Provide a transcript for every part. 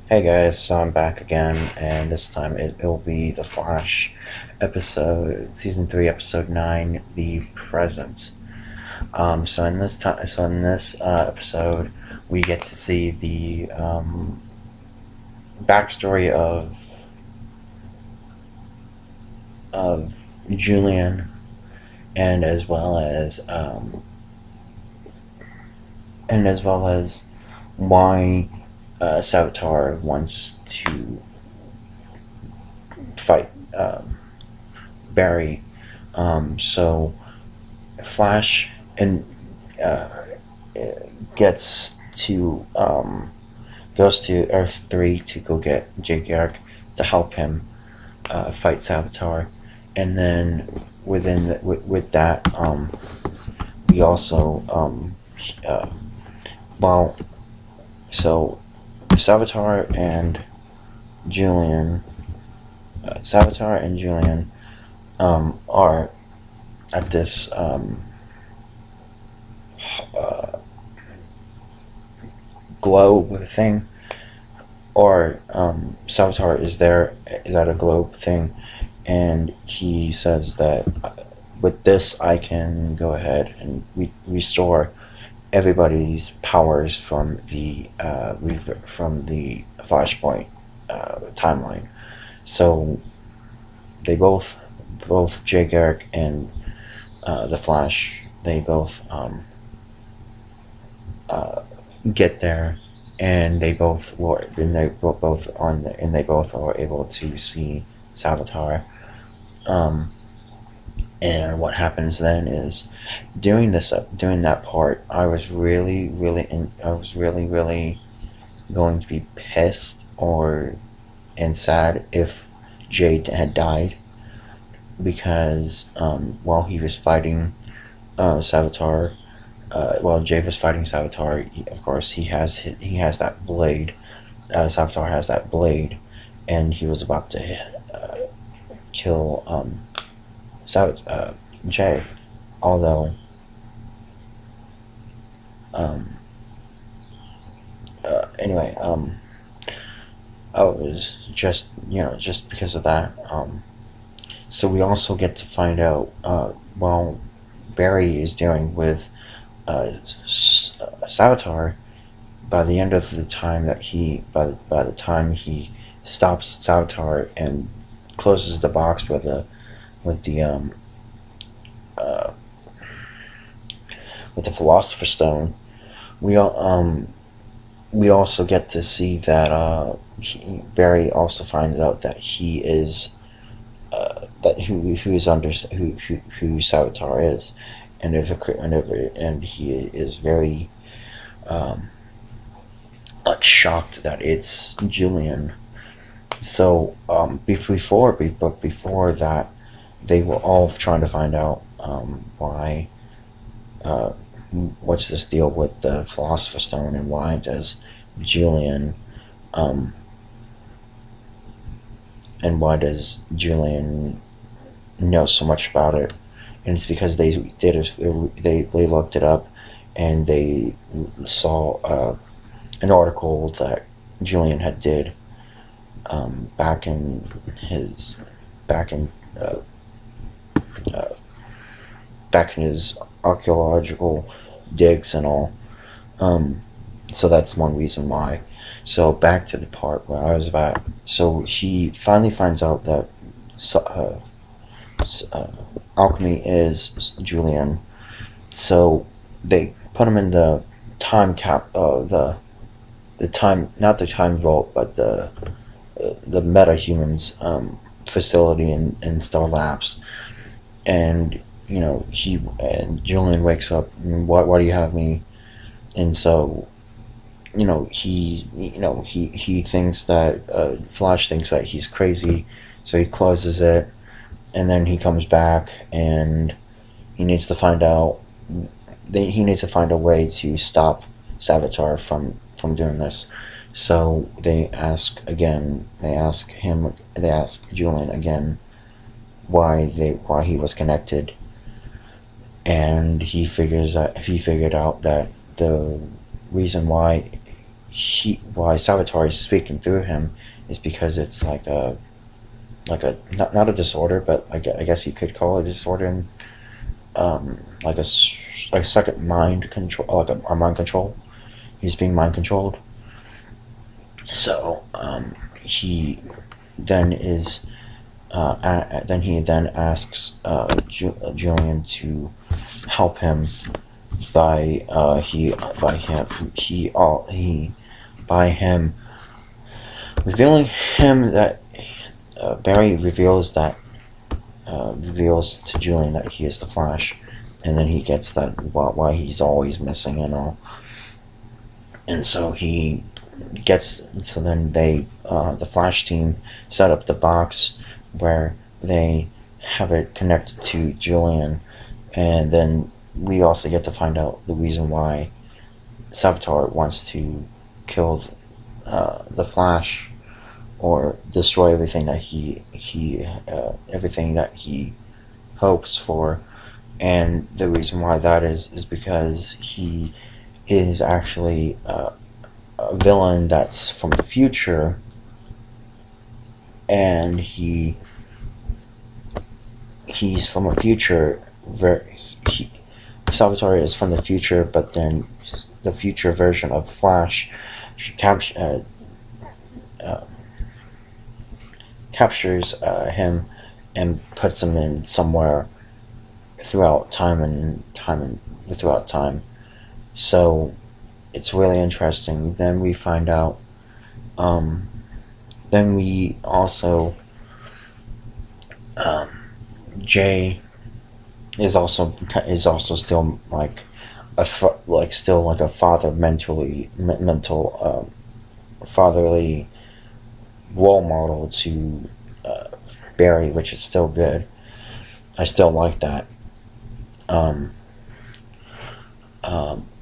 Hey guys, so I'm back again, and this time it'll be the Flash episode, season 3, episode 9, The Present. So in this episode, we get to see the backstory of Julian, and as well as why Savitar wants to fight Barry. So Flash and uh, gets to goes to Earth 3 to go get Jake Garrick to help him fight Savitar, and then with that, we also uh, well, so Savitar and Julian, are at this uh, globe thing, or Savitar is at a globe thing, and he says that with this I can go ahead and restore everybody's powers from the Flashpoint timeline. So they both Jay Garrick and the Flash, they both uh, get there, and they both are able to see Savitar. Um, and what happens then is during that part, I was really going to be pissed or and sad if Jade had died, because while he was fighting Savitar, while Jade was fighting Savitar, of course he has that blade. Savitar has that blade, and he was about to kill Jay. Although um, anyway, I was just because of that. So we also get to find out while Barry is dealing with Savitar, by the end of the time that by the time he stops Savitar and closes the box with the uh, with the Philosopher's Stone, we all we also get to see that Barry also finds out that he is that who is under who Savitar is, and he is very um, shocked that it's Julian. So but before that, they were all trying to find out why uh, what's this deal with the Philosopher's Stone, and Julian um, why does Julian know so much about it? And it's because they looked it up, and they saw an article that Julian had did back in his back in uh, uh, back in his archaeological digs and all. Um, so that's one reason why. So back to the part where I was at. So he finally finds out that so- uh, alchemy is Julian. So they put him in the time cap, the time, not the time vault, but the meta humans facility in Star Labs. And he and Julian wakes up. Why do you have me? And so he thinks that Flash thinks that he's crazy, so he closes it, and then he comes back, and he needs to find out. He needs to find a way to stop Savitar from doing this. So they ask again. They ask Julian again why he was connected, and he figured out that the reason why why Salvatore is speaking through him is because it's not a disorder, but I guess you could call it a disorder, and like a second mind control, like a mind control. He's being mind controlled. So he then is then he then asks Julian to help him by he by him he all he by him revealing him that Barry reveals to Julian that he is the Flash, and then he gets that why he's always missing and all, and so then the Flash team set up the box where they have it connected to Julian, and then we also get to find out the reason why Savitar wants to kill the Flash or destroy everything that everything that he hopes for, and the reason why that is because he is actually a villain that's from the future, and he's from a future Salvatore is from the future, but then the future version of Flash captures him and puts him in somewhere throughout time. So it's really interesting. Then we find out. Then we also Jay is also still like still like a fatherly role model to Barry, which is still good. I still like that.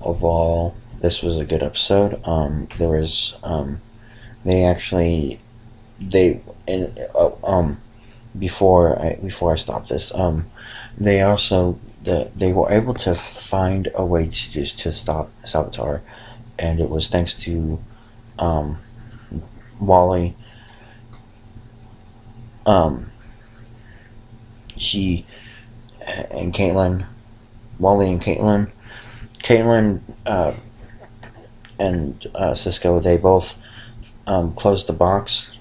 Overall, this was a good episode. There was they actually they before I stop this, they also they were able to find a way to stop Savitar, and it was thanks to Wally. She and Caitlin, Wally and Caitlin and Cisco. They both closed the box,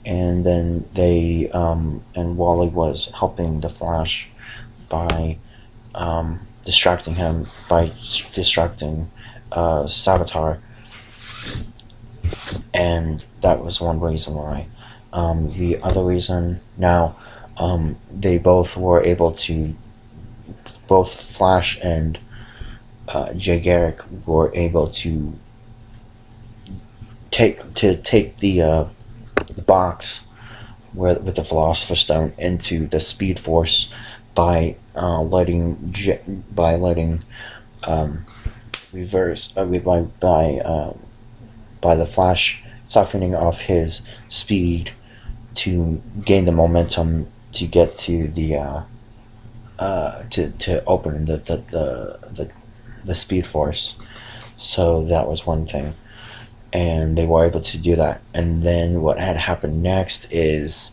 and then and Wally was helping the Flash by distracting Savitar, and that was one reason why. The other reason now, they both were able to, both Flash and Jay Garrick were able to take the box with the Philosopher's Stone into the Speed Force by letting reverse by the Flash siphoning off his speed to gain the momentum to get to the to open the Speed Force. So that was one thing, and they were able to do that. And then what had happened next is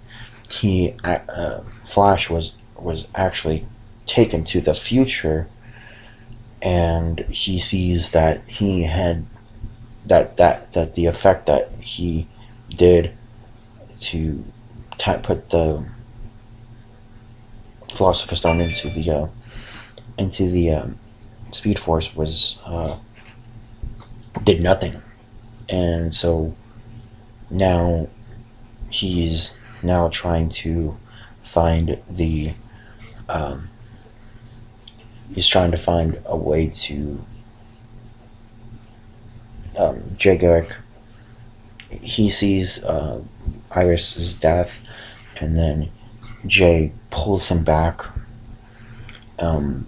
Flash was actually taken to the future, and he sees that he had that the effect that he did to put the Philosopher's Stone into the Speed Force was did nothing, and so now he's now trying to find he's trying to find a way to Jay Garrick. He sees Iris's death, and then Jay pulls him back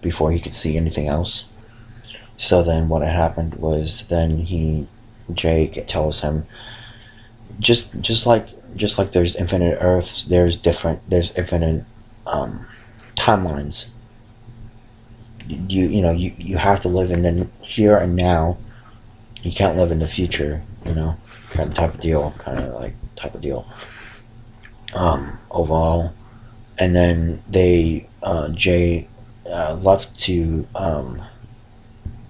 before he could see anything else. So then what had happened was then Jay tells him just like there's infinite Earths, there's infinite timelines. You have to live in the here and now. You can't live in the future. you know, kind of type of deal, kind of like type of deal. Overall, and then Jay left to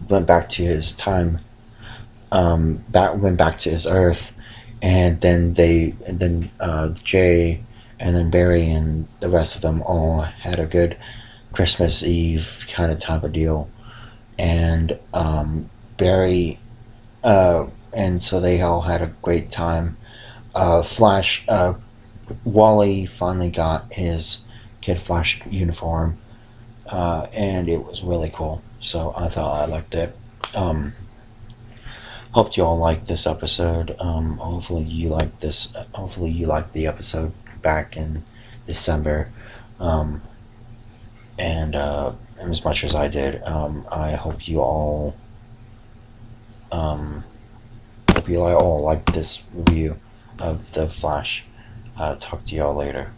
went back to his time, went back to his Earth, and then Jay and then Barry and the rest of them all had a good Christmas Eve kind of type of deal, and Barry and so they all had a great time. Flash Wally finally got his Kid Flash uniform, and it was really cool. So I thought I liked it. Um, Hope you all liked this episode. Hopefully you like this. Hopefully you liked the episode back in December, um, and as much as I did. I hope you all um, hope you all like this review of the Flash. Talk to y'all later.